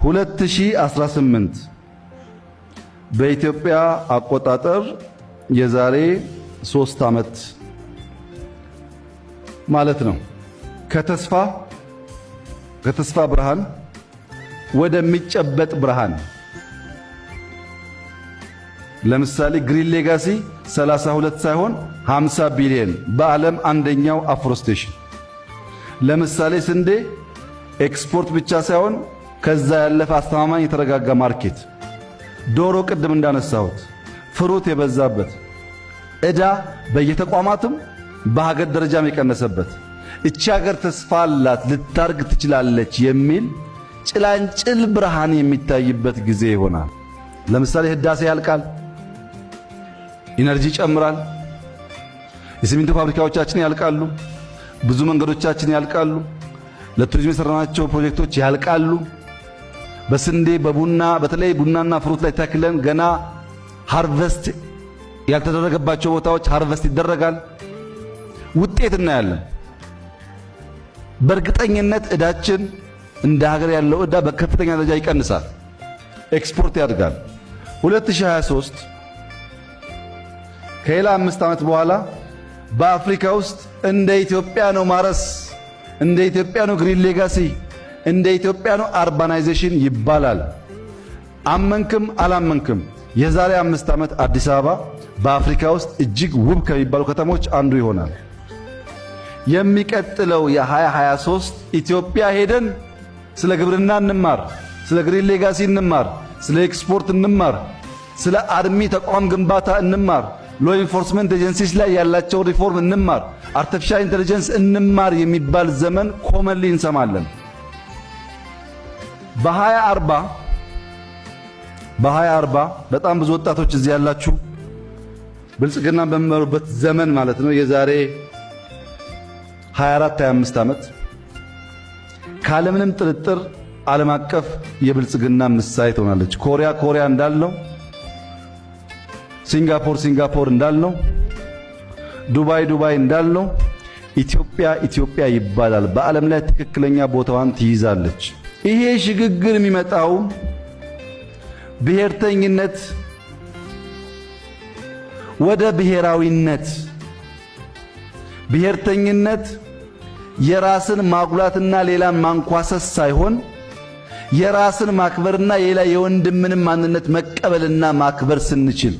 2018 በኢትዮጵያ አቆጣጠር የዛሬ 3 ዓመት ማለት ነው። ከተስፋ ብርሃን ወደሚጨበጥ ብርሃን ለምሳሌ ግሪን ሌጋሲ 32 ሳይሆን 50 ቢሊዮን በዓለም አንደኛው አፍሮስቴሽን። ለምሳሌ ስንዴ ኤክስፖርት ብቻ ሳይሆን ከዛ ያለፈ አስተማማኝ የተረጋጋ ማርኬት። ዶሮ ቅድም እንዳነሳሁት ፍሩት የበዛበት ዕዳ በየተቋማትም በሀገር ደረጃም የቀነሰበት እቺ ሀገር ተስፋ አላት ልታርግ ትችላለች የሚል ጭላንጭል ብርሃን የሚታይበት ጊዜ ይሆናል። ለምሳሌ ህዳሴ ያልቃል፣ ኢነርጂ ይጨምራል፣ የሲሚንቶ ፋብሪካዎቻችን ያልቃሉ፣ ብዙ መንገዶቻችን ያልቃሉ፣ ለቱሪዝም የሰራናቸው ፕሮጀክቶች ያልቃሉ። በስንዴ በቡና በተለይ ቡናና ፍሩት ላይ ተክለን ገና ሃርቨስት ያልተደረገባቸው ቦታዎች ሃርቨስት ይደረጋል። ውጤት እናያለን። በእርግጠኝነት ዕዳችን እንደ ሀገር ያለው ዕዳ በከፍተኛ ደረጃ ይቀንሳል፣ ኤክስፖርት ያድጋል። 2023 ከሌላ 5 ዓመት በኋላ በአፍሪካ ውስጥ እንደ ኢትዮጵያ ነው ማረስ፣ እንደ ኢትዮጵያ ነው ግሪን ሌጋሲ፣ እንደ ኢትዮጵያ ነው አርባናይዜሽን ይባላል። አመንክም አላመንክም የዛሬ 5 ዓመት አዲስ አበባ በአፍሪካ ውስጥ እጅግ ውብ ከሚባሉ ከተሞች አንዱ ይሆናል። የሚቀጥለው የ2023 ኢትዮጵያ ሄደን ስለ ግብርና እንማር፣ ስለ ግሪን ሌጋሲ እንማር፣ ስለ ኤክስፖርት እንማር፣ ስለ አርሚ ተቋም ግንባታ እንማር፣ ሎ ኢንፎርስመንት ኤጀንሲስ ላይ ያላቸው ሪፎርም እንማር፣ አርቲፊሻል ኢንተለጀንስ እንማር የሚባል ዘመን ኮመንሊ እንሰማለን። በ2040 በጣም ብዙ ወጣቶች እዚህ ያላችሁ ብልጽግና በሚመሩበት ዘመን ማለት ነው የዛሬ 24-25 ዓመት ካለምንም ጥርጥር ዓለም አቀፍ የብልጽግና ምሳሌ ትሆናለች። ኮሪያ እንዳለው፣ ሲንጋፖር እንዳለው፣ ዱባይ እንዳለው ኢትዮጵያ ይባላል። በዓለም ላይ ትክክለኛ ቦታዋን ትይዛለች። ይሄ ሽግግር የሚመጣው ብሔርተኝነት ወደ ብሔራዊነት፣ ብሔርተኝነት የራስን ማጉላትና ሌላን ማንኳሰስ ሳይሆን የራስን ማክበርና ሌላ የወንድምንም ማንነት መቀበልና ማክበር ስንችል